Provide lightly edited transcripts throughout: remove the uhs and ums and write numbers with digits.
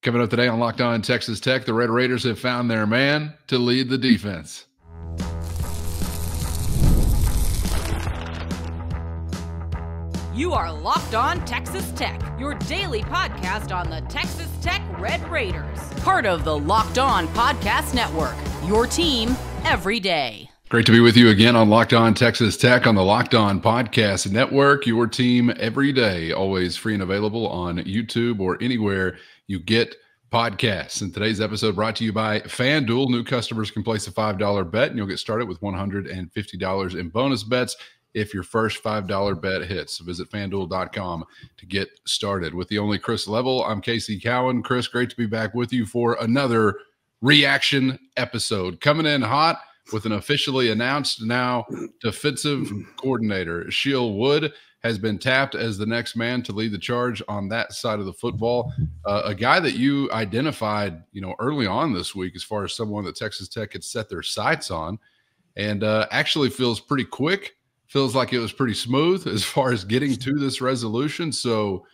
Coming up today on Locked On Texas Tech, the Red Raiders have found their man to lead the defense. You are Locked On Texas Tech, your daily podcast on the Texas Tech Red Raiders. Part of the Locked On Podcast Network, your team every day. Great to be with you again on Locked On Texas Tech on the Locked On Podcast Network, your team every day, always free and available on YouTube or anywhere you get podcasts. And today's episode brought to you by FanDuel. New customers can place a $5 bet and you'll get started with $150 in bonus bets if your first $5 bet hits. So visit FanDuel.com to get started. With the only Chris Level, I'm Casey Cowan. Chris, great to be back with you for another reaction episode. Coming in hot with an officially announced now defensive coordinator. Shiel Wood has been tapped as the next man to lead the charge on that side of the football. A guy that you identified, early on this week as far as someone that Texas Tech had set their sights on, and actually feels pretty quick. Feels like it was pretty smooth as far as getting to this resolution. So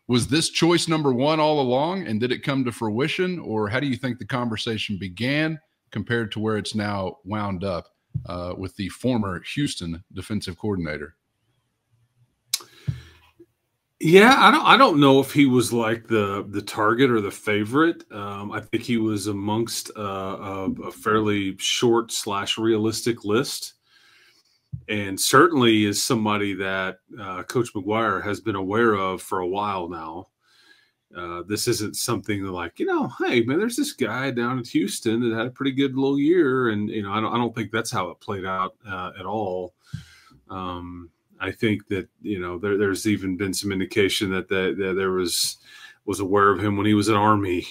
was this choice number one all along, and did it come to fruition, or how do you think the conversation began compared to where it's now wound up with the former Houston defensive coordinator? Yeah, I don't know if he was like the target or the favorite. I think he was amongst a fairly short / realistic list. And certainly is somebody that Coach McGuire has been aware of for a while now. This isn't something like, hey, man, there's this guy down at Houston that had a pretty good little year. And, I don't think that's how it played out at all. I think that, there's even been some indication that there was aware of him when he was at Army.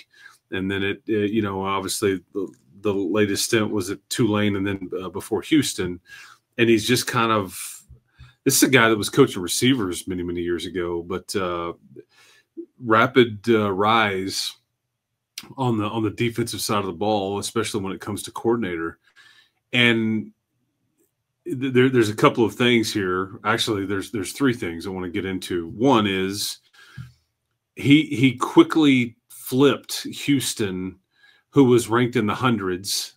And then obviously the latest stint was at Tulane and then before Houston. And he's just this is a guy that was coaching receivers many, many years ago, but rapid rise on the defensive side of the ball, especially when it comes to coordinator. And there's a couple of things here. Actually, there's three things I want to get into. One is he quickly flipped Houston, who was ranked in the hundreds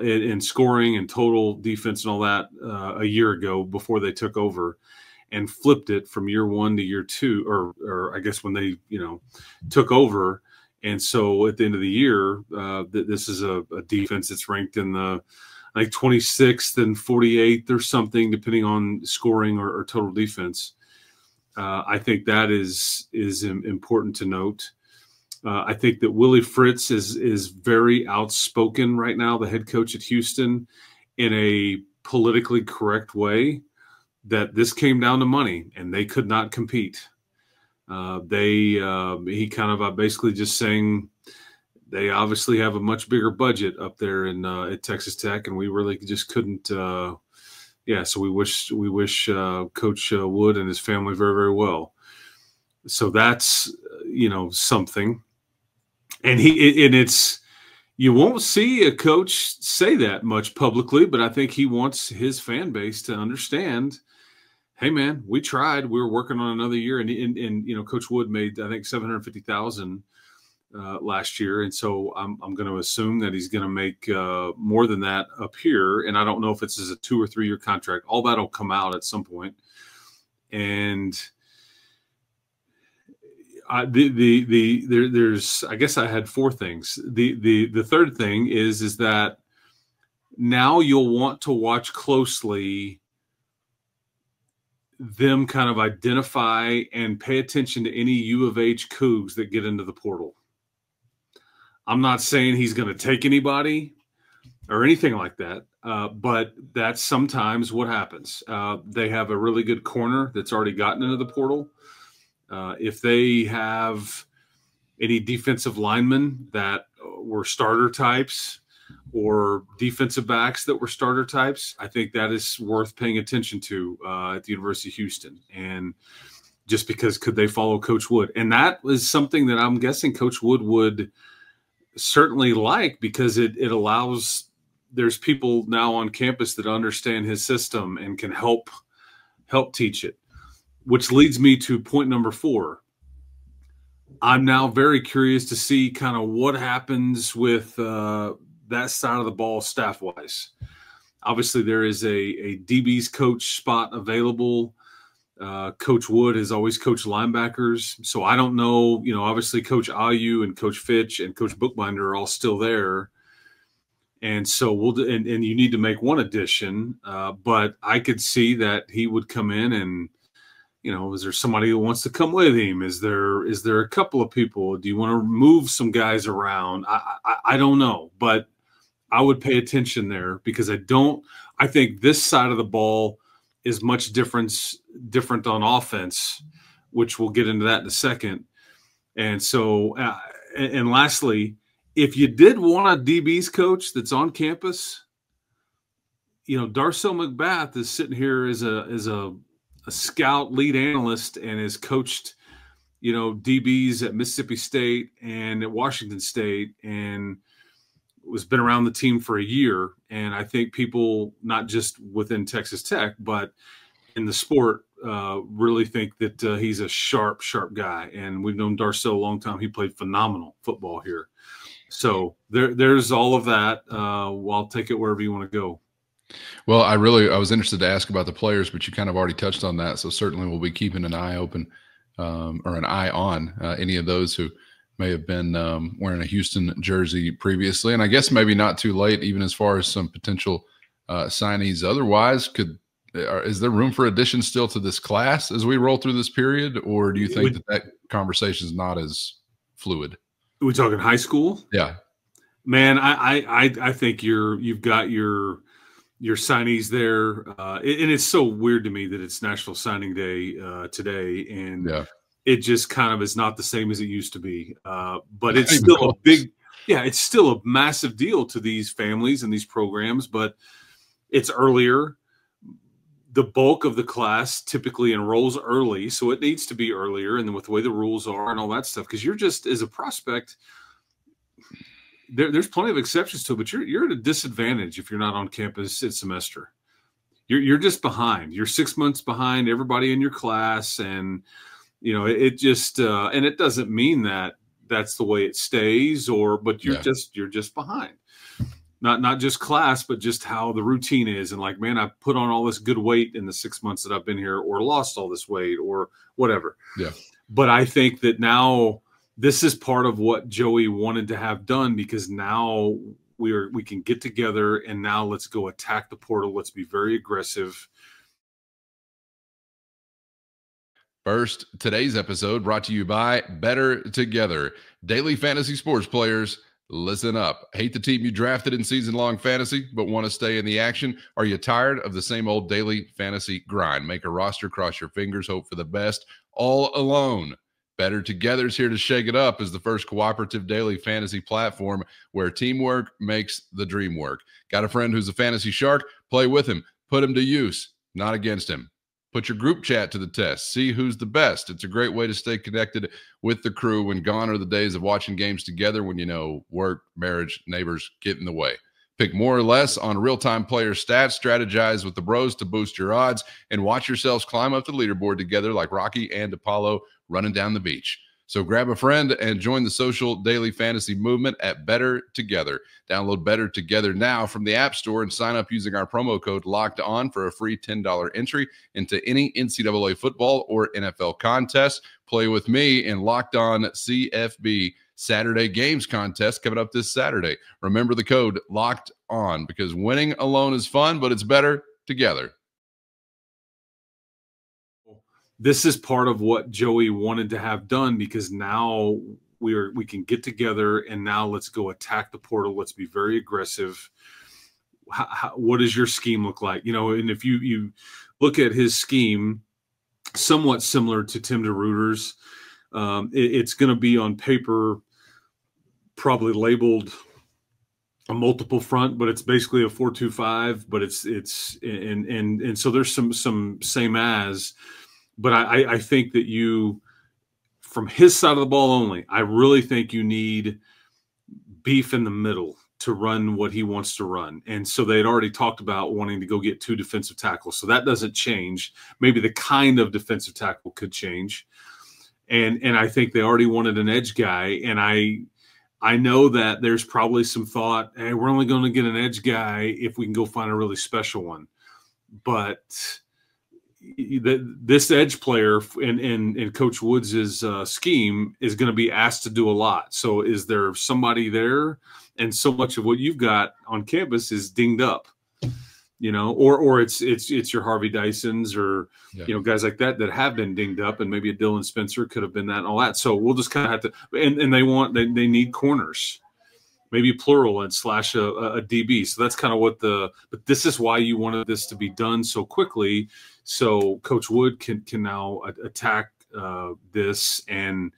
in scoring and total defense and all that a year ago before they took over, and flipped it from year one to year two, or I guess when they took over. And so at the end of the year, this is a defense that's ranked in the 26th and 48th or something, depending on scoring or total defense. I think that is important to note. I think that Willie Fritz is very outspoken right now, the head coach at Houston, in a politically correct way, that this came down to money and they could not compete. He kind of basically just saying they obviously have a much bigger budget up there at Texas Tech, and we really just couldn't. So we wish Coach Wood and his family very, very well. So that's something. And you won't see a coach say that much publicly, but I think he wants his fan base to understand, hey man, we tried. We were working on another year, and Coach Wood made, I think, $750,000 last year, and so I'm going to assume that he's going to make more than that up here. And I don't know if it's as a 2 or 3 year contract. All that'll come out at some point, and there's, I guess I had four things. The third thing is that now you'll want to watch closely them kind of identify and pay attention to any U of H Cougs that get into the portal. I'm not saying he's going to take anybody or anything like that, but that's sometimes what happens. They have a really good corner that's already gotten into the portal. If they have any defensive linemen that were starter types or defensive backs that were starter types, I think that is worth paying attention to at the University of Houston. And just because could they follow Coach Wood? And that was something that I'm guessing Coach Wood would certainly like, because it allows – there's people now on campus that understand his system and can help teach it. Which leads me to point number 4. I'm now very curious to see kind of what happens with that side of the ball staff-wise. Obviously, there is a DB's coach spot available. Coach Wood has always coached linebackers. So I don't know, obviously Coach Ayu and Coach Fitch and Coach Bookbinder are all still there. And so and you need to make one addition. But I could see that he would come in and, is there somebody who wants to come with him? Is there a couple of people? Do you want to move some guys around? I don't know, but I would pay attention there because I think this side of the ball is much different on offense, which we'll get into that in a second. And so, and lastly, if you did want a DB's coach that's on campus, Darcel McBath is sitting here as a scout lead analyst and has coached, DBs at Mississippi State and at Washington State and was been around the team for a year. And I think people, not just within Texas Tech, but in the sport, really think that he's a sharp guy. And we've known Darcel a long time. He played phenomenal football here. So there's all of that. I'll take it wherever you want to go. Well, I was interested to ask about the players, but you kind of already touched on that. So certainly we'll be keeping an eye open or an eye on any of those who may have been wearing a Houston jersey previously. And I guess maybe not too late, even as far as some potential signees. Otherwise, is there room for additions still to this class as we roll through this period? Or do you think that conversation is not as fluid? Are we talking high school? Yeah, man, I think you've got your signees there, and it's so weird to me that it's National Signing Day today, and it just kind of is not the same as it used to be. But it's still it's still a massive deal to these families and these programs. But it's earlier. The bulk of the class typically enrolls early, so it needs to be earlier. And then with the way the rules are and all that stuff, because you're just, as a prospect, there's plenty of exceptions to it, but you're at a disadvantage if you're not on campus this semester. You're just behind. You're 6 months behind everybody in your class, and it just and it doesn't mean that that's the way it stays, but you're just behind. Not just class, but just how the routine is. And like, man, I put on all this good weight in the 6 months that I've been here, or lost all this weight, or whatever. Yeah. But I think that now this is part of what Joey wanted to have done, because now we can get together and now let's go attack the portal. Let's be very aggressive. First, today's episode brought to you by Bettor Together. Daily fantasy sports players, listen up. Hate the team you drafted in season-long fantasy, but want to stay in the action? Are you tired of the same old daily fantasy grind? Make a roster, cross your fingers, hope for the best, all alone. Bettor Together is here to shake it up as the first cooperative daily fantasy platform where teamwork makes the dream work. Got a friend who's a fantasy shark? Play with him. Put him to use, not against him. Put your group chat to the test. See who's the best. It's a great way to stay connected with the crew when gone are the days of watching games together when, work, marriage, neighbors get in the way. Pick more or less on real-time player stats, strategize with the bros to boost your odds, and watch yourselves climb up the leaderboard together like Rocky and Apollo running down the beach. So grab a friend and join the social daily fantasy movement at Bettor Together. Download Bettor Together now from the App Store and sign up using our promo code LOCKEDON for a free $10 entry into any NCAA football or NFL contest. Play with me in Locked On CFB Saturday Games contest coming up this Saturday. Remember the code Locked On, because winning alone is fun, but it's better together. This is part of what Joey wanted to have done, because now we can get together and now let's go attack the portal. Let's be very aggressive. What does your scheme look like? And if you look at his scheme, somewhat similar to Tim DeRuyter's, it's going to be on paper probably labeled a multiple front, but it's basically a 4-2-5. But it's and so there's some same as. But I think that from his side of the ball only, I really think you need beef in the middle to run what he wants to run. And so they had already talked about wanting to go get 2 defensive tackles. So that doesn't change. Maybe the kind of defensive tackle could change. and I think they already wanted an edge guy, and I know that there's probably some thought, hey, we're only going to get an edge guy if we can go find a really special one. But this edge player in Coach Woods' scheme is going to be asked to do a lot. So is there somebody there? And so much of what you've got on campus is dinged up, or it's your Harvey Dysons or guys like that have been dinged up, and maybe a Dylan Spencer could have been that and all that. So we'll just kind of have to, and they need corners, maybe plural, and slash a DB. So that's kind of but this is why you wanted this to be done so quickly, so Coach Wood can now attack this, and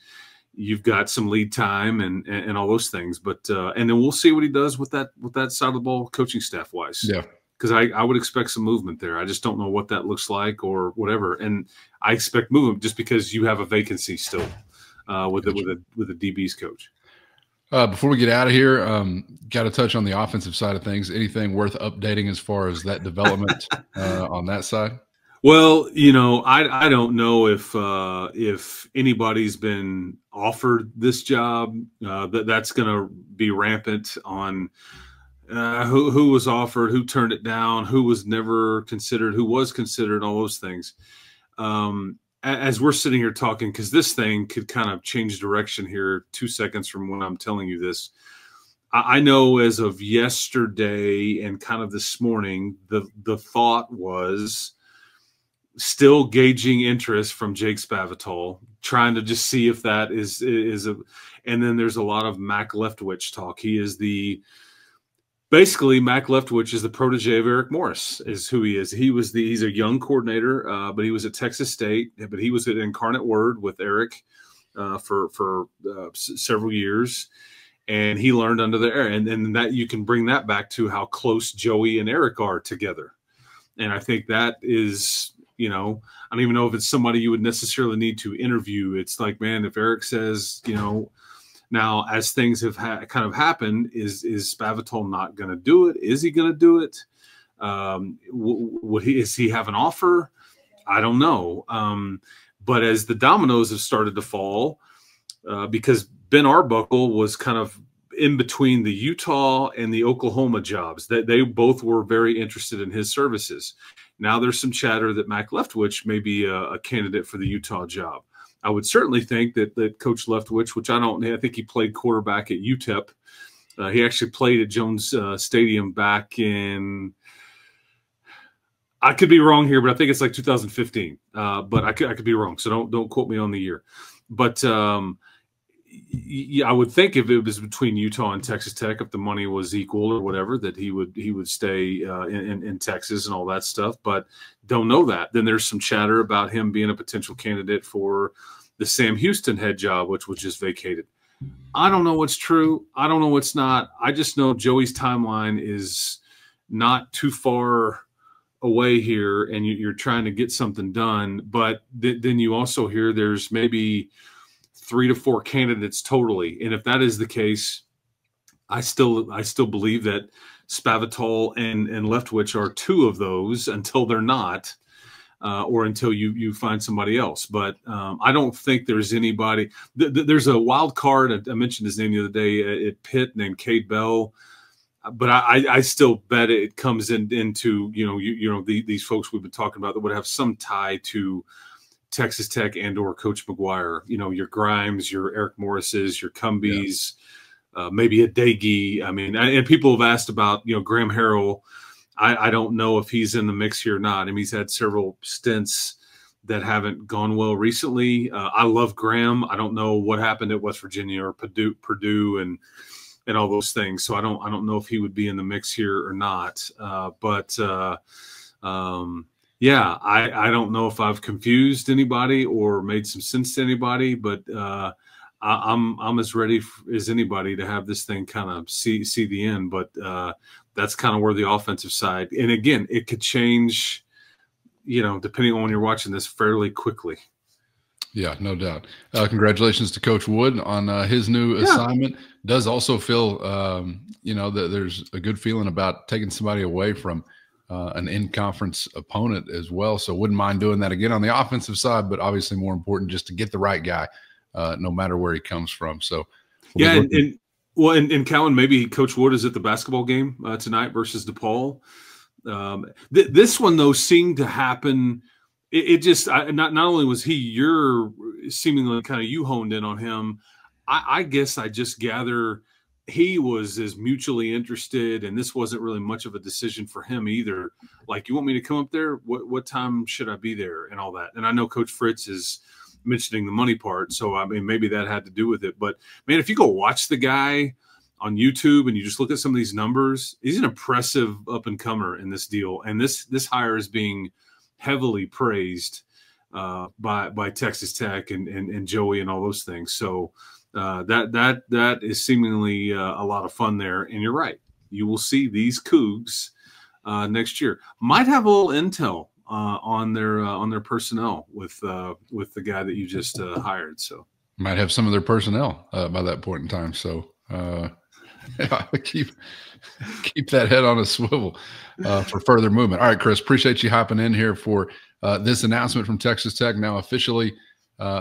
you've got some lead time and all those things. But and then we'll see what he does with that side of the ball, coaching staff wise. Yeah. Because I would expect some movement there. I just don't know what that looks like or whatever. And I expect movement just because you have a vacancy still with the DB's coach. Before we get out of here, got to touch on the offensive side of things. Anything worth updating as far as that development on that side? Well, I don't know if anybody's been offered this job. That's going to be rampant on who was offered, who turned it down, who was never considered, who was considered, all those things. As we're sitting here talking, because this thing could kind of change direction here 2 seconds from when I'm telling you this. I know as of yesterday and kind of this morning, the thought was still gauging interest from Jake Spavital, trying to just see if that is and then there's a lot of Mack Leftwich talk. He is basically, Mack Leftwich is the protege of Eric Morris, is who he is. He's a young coordinator, but he was at Texas State, but he was at Incarnate Word with Eric for several years, and he learned under there. And that you can bring that back to how close Joey and Eric are together. And I think that is, I don't even know if it's somebody you would necessarily need to interview. It's like, man, if Eric says, now, as things have kind of happened, is Spavital not going to do it? Is he going to do it? Does he have an offer? I don't know. But as the dominoes have started to fall, because Ben Arbuckle was kind of in between the Utah and the Oklahoma jobs, that they both were very interested in his services. Now there's some chatter that Mack Leftwich may be a candidate for the Utah job. I would certainly think that Coach Leftwich, which I think he played quarterback at UTEP. He actually played at Jones Stadium back in, I could be wrong here, but I think it's like 2015. But I could be wrong, so don't quote me on the year. But I would think if it was between Utah and Texas Tech, if the money was equal or whatever, that he would stay in Texas and all that stuff. But don't know that. Then there's some chatter about him being a potential candidate for the Sam Houston head job, which was just vacated. I don't know what's true. I don't know what's not. I just know Joey's timeline is not too far away here, and you're trying to get something done. But then you also hear there's maybe 3 to 4 candidates totally. And if that is the case, I still believe that Spavital and Leftwich are 2 of those until they're not, or until you find somebody else. But I don't think there's anybody. There's a wild card. I mentioned his name the other day at Pitt named Cade Bell. But I still bet it comes into these folks we've been talking about that would have some tie to Texas Tech and/or Coach McGuire. Your Grimes, your Eric Morrises, your Cumbies, maybe a Daggy. I mean, and people have asked about Graham Harrell. I don't know if he's in the mix here or not. I mean, he's had several stints that haven't gone well recently. I love Graham. I don't know what happened at West Virginia or Purdue and all those things. So I don't know if he would be in the mix here or not. Yeah, I don't know if I've confused anybody or made some sense to anybody, but I'm as ready as anybody to have this thing kind of see the end. But that's kind of where the offensive side, and again, it could change, depending on when you're watching this, fairly quickly. Yeah, no doubt. Congratulations to Coach Wood on his new assignment. Does also feel, that there's a good feeling about taking somebody away from an in-conference opponent as well. So wouldn't mind doing that again on the offensive side, but obviously more important just to get the right guy, no matter where he comes from. So and Callan, maybe Coach Wood is at the basketball game tonight versus DePaul. This one though seemed to happen. It just not only was you're seemingly kind of you honed in on him. I guess I just gather he was as mutually interested, and this wasn't really much of a decision for him either. Like, you want me to come up there? What time should I be there and all that? And I know Coach Fritz is mentioning the money part, so I mean maybe that had to do with it. But man, if you go watch the guy on YouTube and you just look at some of these numbers, he's an impressive up and comer in this deal, and this hire is being heavily praised by Texas Tech and Joey and all those things. So that is seemingly a lot of fun there. And you're right, you will see these Cougs next year. Might have a little intel on their personnel with the guy that you just hired. So might have some of their personnel by that point in time. So keep that head on a swivel for further movement. All right, Chris, appreciate you hopping in here for this announcement from Texas Tech, now officially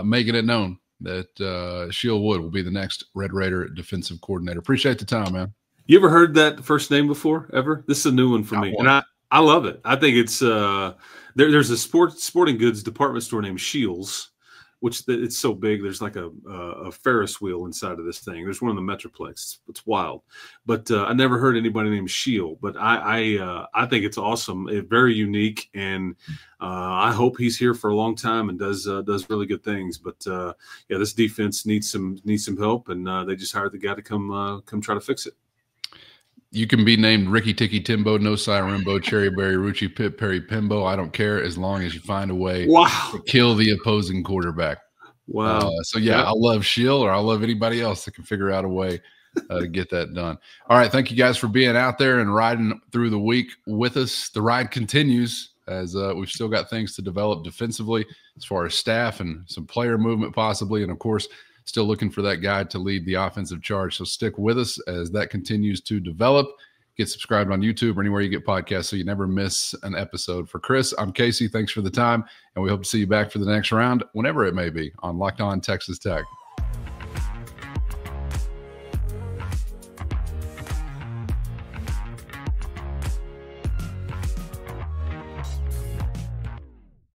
making it known that Shiel Wood will be the next Red Raider defensive coordinator. Appreciate the time, man. You ever heard that first name before, ever? This is a new one for me, and I love it. I think it's there's a sporting goods department store named Shields, which it's so big. There's like a Ferris wheel inside of this thing. There's one in the Metroplex. It's wild, but I never heard anybody named Shiel. But I think it's awesome. It's very unique, and I hope he's here for a long time and does really good things. But yeah, this defense needs some help, and they just hired the guy to come try to fix it. You can be named Ricky Ticky Timbo, Nosai Rimbo, Cherry Berry, Rucci Pip, Perry Pimbo. I don't care, as long as you find a way to kill the opposing quarterback. Wow. So yeah, I love Shiel, or I love anybody else that can figure out a way to get that done. All right. Thank you guys for being out there and riding through the week with us. The ride continues as we've still got things to develop defensively as far as staff and some player movement possibly. And of course, still looking for that guy to lead the offensive charge. So stick with us as that continues to develop. Get subscribed on YouTube or anywhere you get podcasts so you never miss an episode. For Chris, I'm Casey. Thanks for the time, and we hope to see you back for the next round, whenever it may be, on Locked On Texas Tech.